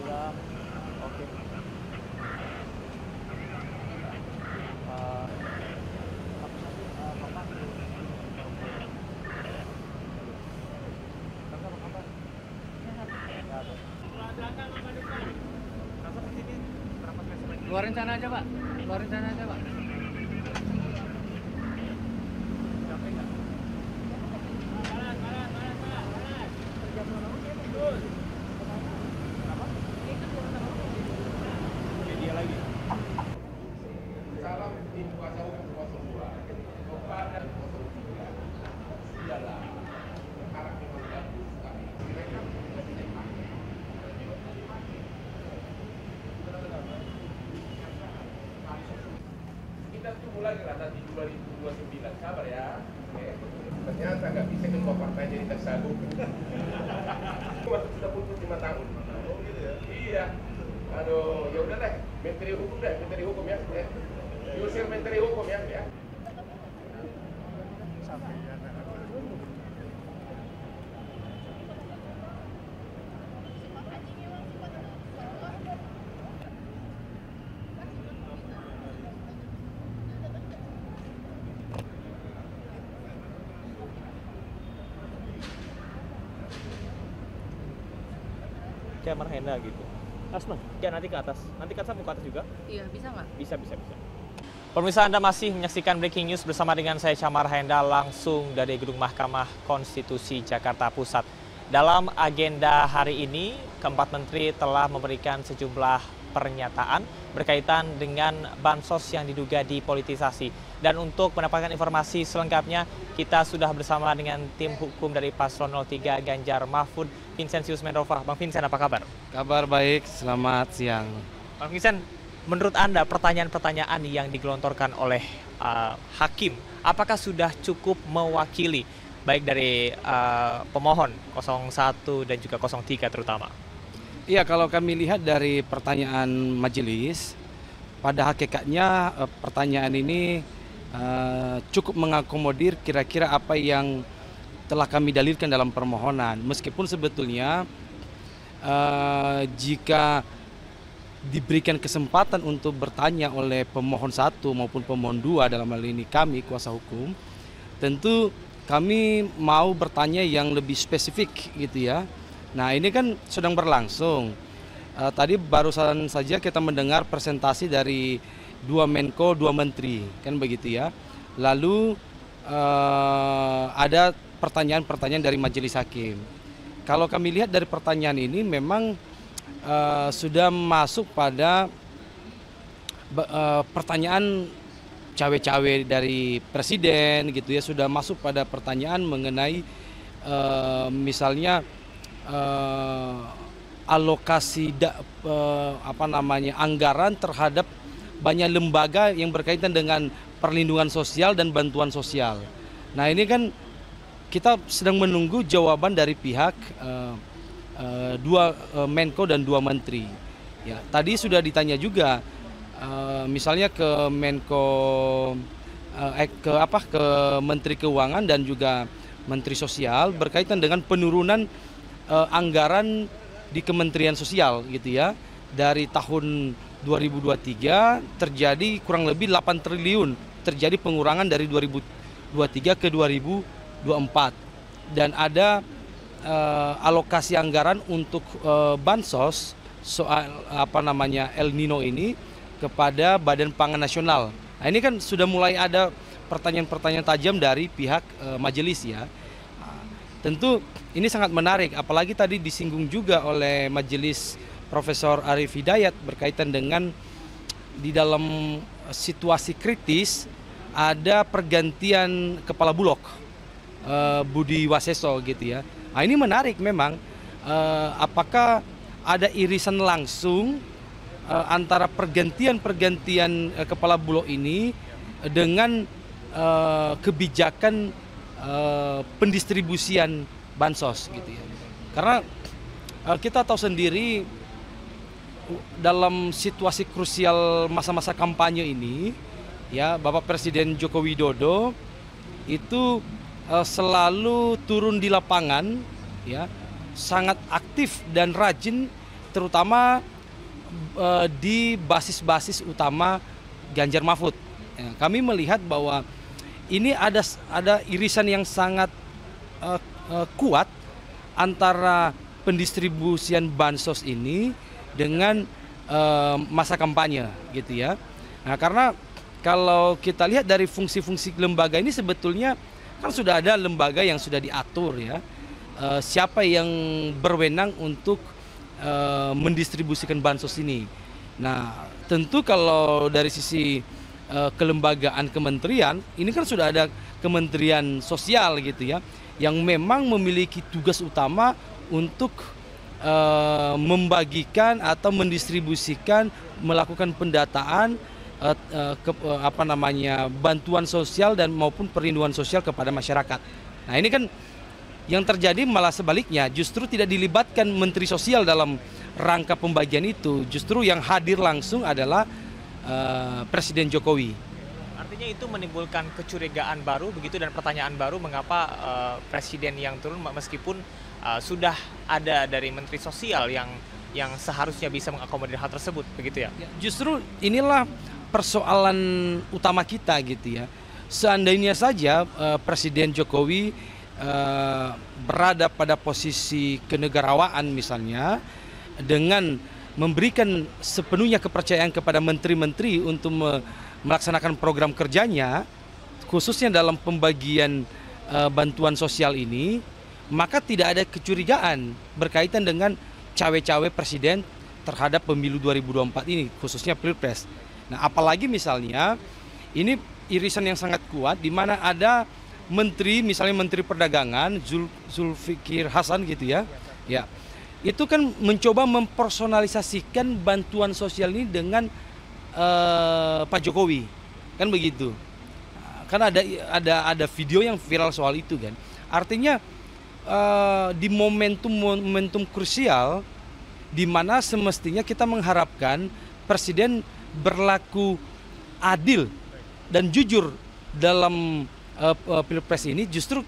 Alhamdulillah. Oke. Kakak apa kabar? Keluarin sana aja, Pak. Keluarin sana aja, Pak. Capek nggak? Kenapa? Oke, dia lagi. Salam tim kuasa hukum 02 kepada 03 sudahlah sekarang memang bagus tapi direkam tidak dipakai. Kita tunggu lagi lah nanti 2029, sabar ya. Oke. Ternyata nggak bisa ketua partai jadi tersagung. Sudah putus 5 tahun. Oh gitu ya? Iya. Aduh, ya udah deh, menteri hukum ya. Diusir menteri hukum ya. Kayak Marhenda gitu. Asma, ya nanti ke atas. Nanti ke atas mau ke atas juga? Iya, bisa nggak? Bisa. Pemirsa, Anda masih menyaksikan Breaking News bersama dengan saya Chamar Henda langsung dari Gedung Mahkamah Konstitusi Jakarta Pusat. Dalam agenda hari ini, keempat menteri telah memberikan sejumlah pernyataan berkaitan dengan bansos yang diduga dipolitisasi. Dan untuk mendapatkan informasi selengkapnya, kita sudah bersama dengan tim hukum dari Paslon 03 Ganjar Mahfud, Vincentius Mendrofa. Bang Vincent, apa kabar? Kabar baik, selamat siang. Bang Vincent, menurut Anda pertanyaan-pertanyaan yang digelontorkan oleh hakim, apakah sudah cukup mewakili baik dari pemohon 01 dan juga 03 terutama? Iya, kalau kami lihat dari pertanyaan majelis, pada hakikatnya pertanyaan ini cukup mengakomodir kira-kira apa yang telah kami dalilkan dalam permohonan. Meskipun sebetulnya jika diberikan kesempatan untuk bertanya oleh pemohon 1 maupun pemohon 2, dalam hal ini kami kuasa hukum, tentu kami mau bertanya yang lebih spesifik gitu ya. Nah, ini kan sedang berlangsung. Tadi barusan saja kita mendengar presentasi dari 2 Menko, 2 Menteri, kan begitu ya. Lalu ada pertanyaan-pertanyaan dari majelis hakim. Kalau kami lihat dari pertanyaan ini memang sudah masuk pada pertanyaan cawe-cawe dari presiden gitu ya, sudah masuk pada pertanyaan mengenai misalnya alokasi anggaran terhadap banyak lembaga yang berkaitan dengan perlindungan sosial dan bantuan sosial. Nah, ini kan kita sedang menunggu jawaban dari pihak 2 Menko dan 2 Menteri. Ya, tadi sudah ditanya juga, misalnya ke Menko, ke Menteri Keuangan dan juga Menteri Sosial berkaitan dengan penurunan anggaran di Kementerian Sosial gitu ya. Dari tahun 2023 terjadi kurang lebih 8 triliun terjadi pengurangan dari 2023 ke 2024, dan ada alokasi anggaran untuk bansos soal El Nino ini kepada Badan Pangan Nasional. Nah, ini kan sudah mulai ada pertanyaan-pertanyaan tajam dari pihak majelis ya. Tentu ini sangat menarik, apalagi tadi disinggung juga oleh majelis Profesor Arief Hidayat berkaitan dengan di dalam situasi kritis ada pergantian kepala Bulog, Budi Waseso gitu ya. Nah, ini menarik memang, apakah ada irisan langsung antara pergantian kepala Bulog ini dengan kebijakan pendistribusian bansos gitu ya. Karena kita tahu sendiri dalam situasi krusial masa-masa kampanye ini ya, Bapak Presiden Joko Widodo itu selalu turun di lapangan ya, sangat aktif dan rajin terutama di basis-basis utama Ganjar Mahfud. Ya, kami melihat bahwa ini ada irisan yang sangat kuat antara pendistribusian bansos ini dengan masa kampanye gitu ya. Nah, karena kalau kita lihat dari fungsi-fungsi lembaga ini sebetulnya kan sudah ada lembaga yang sudah diatur ya. Siapa yang berwenang untuk mendistribusikan bansos ini. Nah, tentu kalau dari sisi kelembagaan kementerian, ini kan sudah ada Kementerian Sosial gitu ya, yang memang memiliki tugas utama untuk membagikan atau mendistribusikan, melakukan pendataan bantuan sosial dan maupun perlindungan sosial kepada masyarakat. Nah, ini kan yang terjadi malah sebaliknya, justru tidak dilibatkan Menteri Sosial dalam rangka pembagian itu. Justru yang hadir langsung adalah Presiden Jokowi. Artinya itu menimbulkan kecurigaan baru begitu dan pertanyaan baru mengapa Presiden yang turun meskipun sudah ada dari Menteri Sosial yang seharusnya bisa mengakomodir hal tersebut, begitu ya? Justru inilah persoalan utama kita gitu ya. Seandainya saja Presiden Jokowi berada pada posisi kenegarawan misalnya, dengan memberikan sepenuhnya kepercayaan kepada menteri-menteri untuk melaksanakan program kerjanya, khususnya dalam pembagian bantuan sosial ini, maka tidak ada kecurigaan berkaitan dengan cawe-cawe presiden terhadap pemilu 2024 ini, khususnya Pilpres. Nah, apalagi misalnya ini irisan yang sangat kuat di mana ada menteri, misalnya Menteri Perdagangan Zulkifli Hasan gitu ya. Ya. Itu kan mencoba mempersonalisasikan bantuan sosial ini dengan Pak Jokowi. Kan begitu. Kan ada video yang viral soal itu kan. Artinya di momentum krusial di mana semestinya kita mengharapkan presiden berlaku adil dan jujur dalam Pilpres ini, justru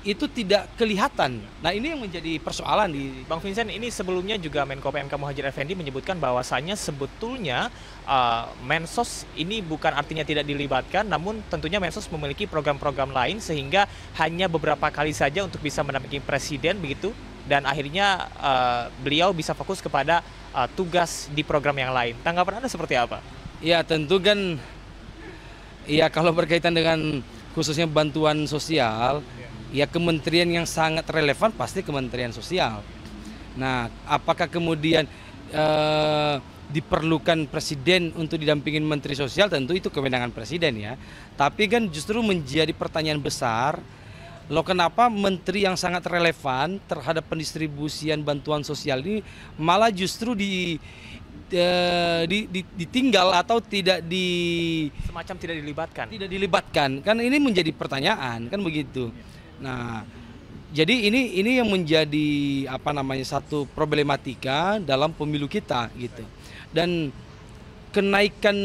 itu tidak kelihatan. Nah, ini yang menjadi persoalan di Bang Vincent. Ini sebelumnya juga Menko PMK Muhadjir Effendi menyebutkan bahwasannya sebetulnya Mensos ini bukan artinya tidak dilibatkan, namun tentunya Mensos memiliki program-program lain sehingga hanya beberapa kali saja untuk bisa mendampingi presiden begitu, dan akhirnya beliau bisa fokus kepada tugas di program yang lain. Tanggapan Anda seperti apa? Ya, tentu kan ya kalau berkaitan dengan khususnya bantuan sosial, ya kementerian yang sangat relevan pasti Kementerian Sosial. Nah, apakah kemudian diperlukan presiden untuk didampingin Menteri Sosial, tentu itu kewenangan presiden ya. Tapi kan justru menjadi pertanyaan besar, loh kenapa menteri yang sangat relevan terhadap pendistribusian bantuan sosial ini malah justru ditinggal atau semacam tidak dilibatkan. Kan ini menjadi pertanyaan, kan begitu. Nah, jadi ini yang menjadi satu problematika dalam pemilu kita gitu. Dan kenaikan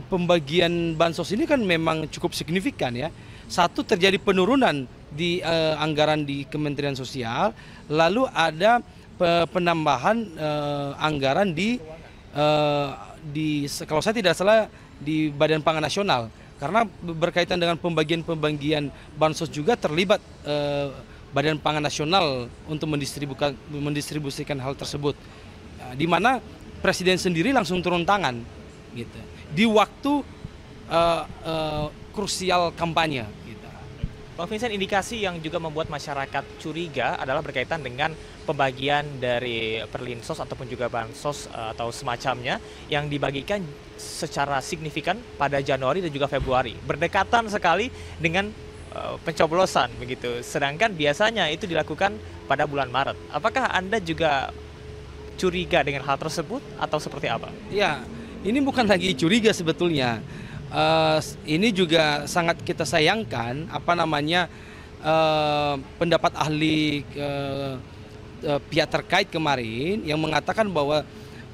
pembagian bansos ini kan memang cukup signifikan ya. Satu, terjadi penurunan di anggaran di Kementerian Sosial, lalu ada penambahan anggaran di kalau saya tidak salah di Badan Pangan Nasional, karena berkaitan dengan pembagian bansos juga terlibat Badan Pangan Nasional untuk mendistribusikan hal tersebut, di mana presiden sendiri langsung turun tangan gitu di waktu krusial kampanye. Bang Vincent, indikasi yang juga membuat masyarakat curiga adalah berkaitan dengan pembagian dari Perlinsos ataupun juga Bansos atau semacamnya yang dibagikan secara signifikan pada Januari dan juga Februari. Berdekatan sekali dengan pencoblosan begitu. Sedangkan biasanya itu dilakukan pada bulan Maret. Apakah Anda juga curiga dengan hal tersebut atau seperti apa? Ya, ini bukan lagi curiga sebetulnya. Ini juga sangat kita sayangkan pendapat ahli pihak terkait kemarin yang mengatakan bahwa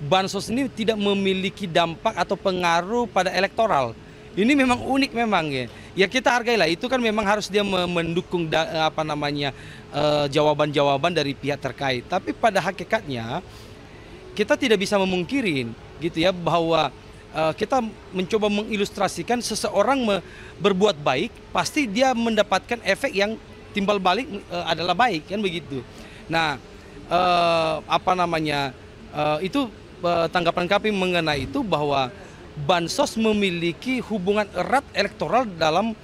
bansos ini tidak memiliki dampak atau pengaruh pada elektoral. Ini memang unik memang ya. Ya kita hargailah, itu kan memang harus dia mendukung jawaban-jawaban dari pihak terkait. Tapi pada hakikatnya kita tidak bisa memungkirin gitu ya bahwa kita mencoba mengilustrasikan seseorang berbuat baik pasti dia mendapatkan efek yang timbal balik adalah baik kan begitu. Nah, itu tanggapan kami mengenai itu bahwa Bansos memiliki hubungan erat elektoral dalam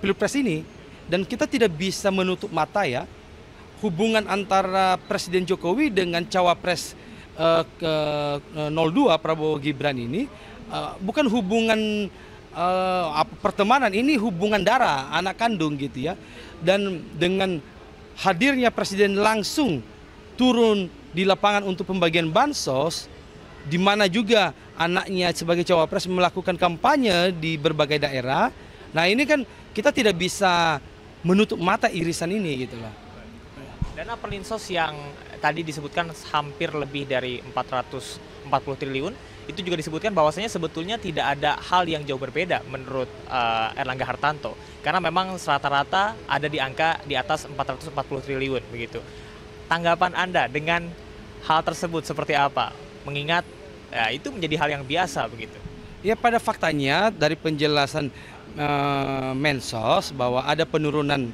Pilpres ini, dan kita tidak bisa menutup mata ya hubungan antara Presiden Jokowi dengan cawapres ke 02 Prabowo Gibran ini bukan hubungan pertemanan, ini hubungan darah, anak kandung gitu ya. Dan dengan hadirnya Presiden langsung turun di lapangan untuk pembagian bansos, di mana juga anaknya sebagai cawapres melakukan kampanye di berbagai daerah. Nah ini kan kita tidak bisa menutup mata irisan ini gitu loh. Dana Perlinsos yang tadi disebutkan hampir lebih dari 440 triliun, itu juga disebutkan bahwasanya sebetulnya tidak ada hal yang jauh berbeda menurut Erlangga Hartarto. Karena memang rata-rata ada di angka di atas 440 triliun begitu. Tanggapan Anda dengan hal tersebut seperti apa? Mengingat ya, itu menjadi hal yang biasa begitu. Ya pada faktanya dari penjelasan Mensos bahwa ada penurunan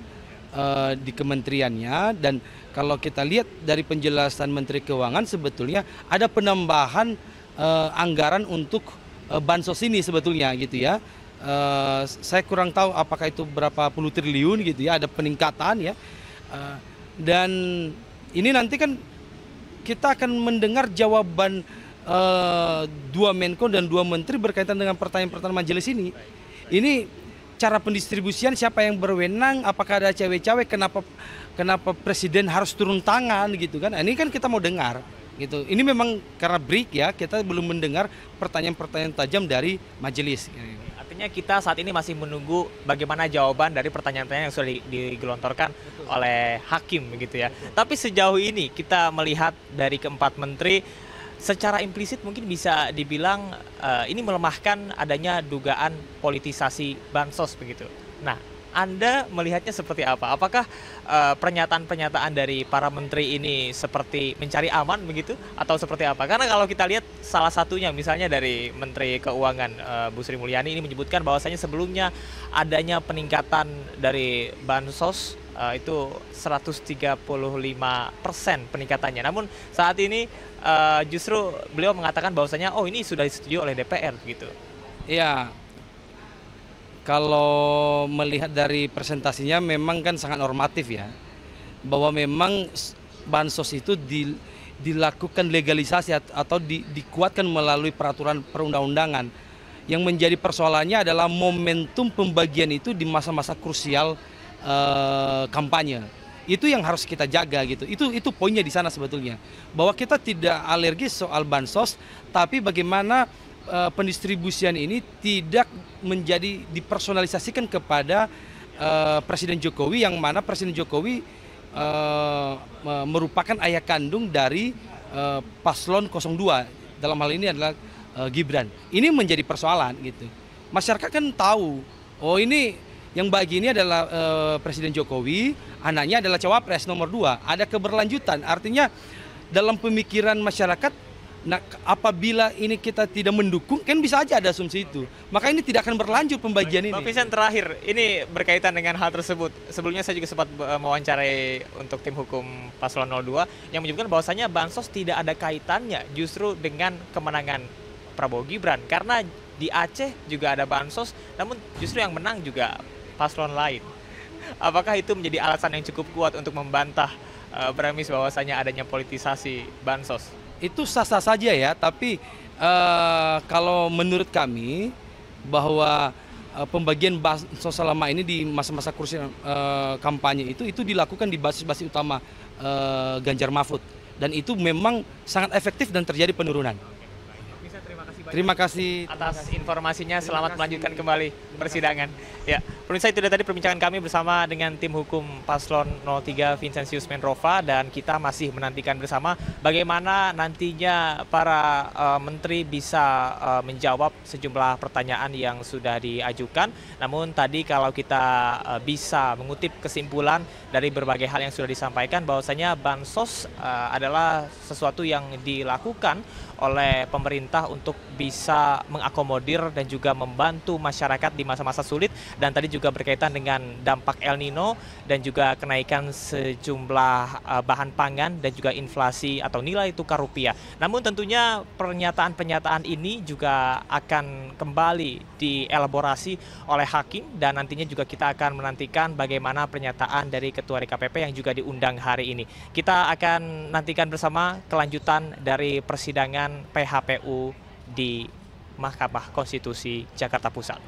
di kementeriannya, dan kalau kita lihat dari penjelasan Menteri Keuangan sebetulnya ada penambahan anggaran untuk bansos ini sebetulnya gitu ya. Saya kurang tahu apakah itu berapa puluh triliun gitu ya, ada peningkatan ya. Dan ini nanti kan kita akan mendengar jawaban dua Menko dan dua Menteri berkaitan dengan pertanyaan-pertanyaan majelis ini. Ini cara pendistribusian siapa yang berwenang, apakah ada cewek-cewek, kenapa Presiden harus turun tangan gitu kan. Ini kan kita mau dengar gitu. Ini memang karena break ya, kita belum mendengar pertanyaan-pertanyaan tajam dari majelis. Artinya kita saat ini masih menunggu bagaimana jawaban dari pertanyaan-pertanyaan yang sudah digelontorkan oleh hakim begitu ya. Tapi sejauh ini kita melihat dari keempat menteri secara implisit mungkin bisa dibilang ini melemahkan adanya dugaan politisasi bansos begitu. Nah, Anda melihatnya seperti apa? Apakah pernyataan-pernyataan dari para menteri ini seperti mencari aman begitu atau seperti apa? Karena kalau kita lihat salah satunya misalnya dari Menteri Keuangan Bu Sri Mulyani ini menyebutkan bahwasanya sebelumnya adanya peningkatan dari bansos itu 135% peningkatannya. Namun saat ini justru beliau mengatakan bahwasanya oh ini sudah disetujui oleh DPR gitu. Ya, kalau melihat dari presentasinya memang kan sangat normatif ya, bahwa memang bansos itu dilakukan legalisasi atau dikuatkan melalui peraturan perundang-undangan. Yang menjadi persoalannya adalah momentum pembagian itu di masa-masa krusial kampanye. Itu yang harus kita jaga gitu. Itu poinnya di sana sebetulnya. Bahwa kita tidak alergis soal bansos, tapi bagaimana pendistribusian ini tidak menjadi dipersonalisasikan kepada Presiden Jokowi, yang mana Presiden Jokowi merupakan ayah kandung dari paslon 02. Dalam hal ini adalah Gibran. Ini menjadi persoalan gitu. Masyarakat kan tahu, oh ini yang bagi ini adalah Presiden Jokowi, anaknya adalah cawapres nomor 2. Ada keberlanjutan, artinya dalam pemikiran masyarakat, nah apabila ini kita tidak mendukung, kan bisa aja ada asumsi itu. Maka ini tidak akan berlanjut pembagian ini. Pak Vincent, terakhir, ini berkaitan dengan hal tersebut. Sebelumnya saya juga sempat mewawancarai untuk tim hukum Paslon 02 yang menyebutkan bahwasanya bansos tidak ada kaitannya justru dengan kemenangan Prabowo Gibran. Karena di Aceh juga ada bansos, namun justru yang menang juga paslon lain. Apakah itu menjadi alasan yang cukup kuat untuk membantah premis bahwasanya adanya politisasi bansos? Itu sah-sah saja ya, tapi kalau menurut kami bahwa pembagian bansos selama ini di masa-masa krusial kampanye itu dilakukan di basis-basis utama Ganjar Mahfud, dan itu memang sangat efektif dan terjadi penurunan. Bisa, terima kasih banyak. Terima kasih atas informasinya. Selamat melanjutkan kembali persidangan. Ya, pemirsa, itu tadi perbincangan kami bersama dengan tim hukum Paslon 03 Vincentius Menrova, dan kita masih menantikan bersama bagaimana nantinya para menteri bisa menjawab sejumlah pertanyaan yang sudah diajukan. Namun tadi kalau kita bisa mengutip kesimpulan dari berbagai hal yang sudah disampaikan, bahwasanya bansos adalah sesuatu yang dilakukan oleh pemerintah untuk bisa mengakomodir dan juga membantu masyarakat di masa-masa sulit, dan tadi juga berkaitan dengan dampak El Nino dan juga kenaikan sejumlah bahan pangan dan juga inflasi atau nilai tukar rupiah. Namun tentunya pernyataan-pernyataan ini juga akan kembali dielaborasi oleh hakim, dan nantinya juga kita akan menantikan bagaimana pernyataan dari Ketua DKPP yang juga diundang hari ini. Kita akan nantikan bersama kelanjutan dari persidangan PHPU di Mahkamah Konstitusi Jakarta Pusat.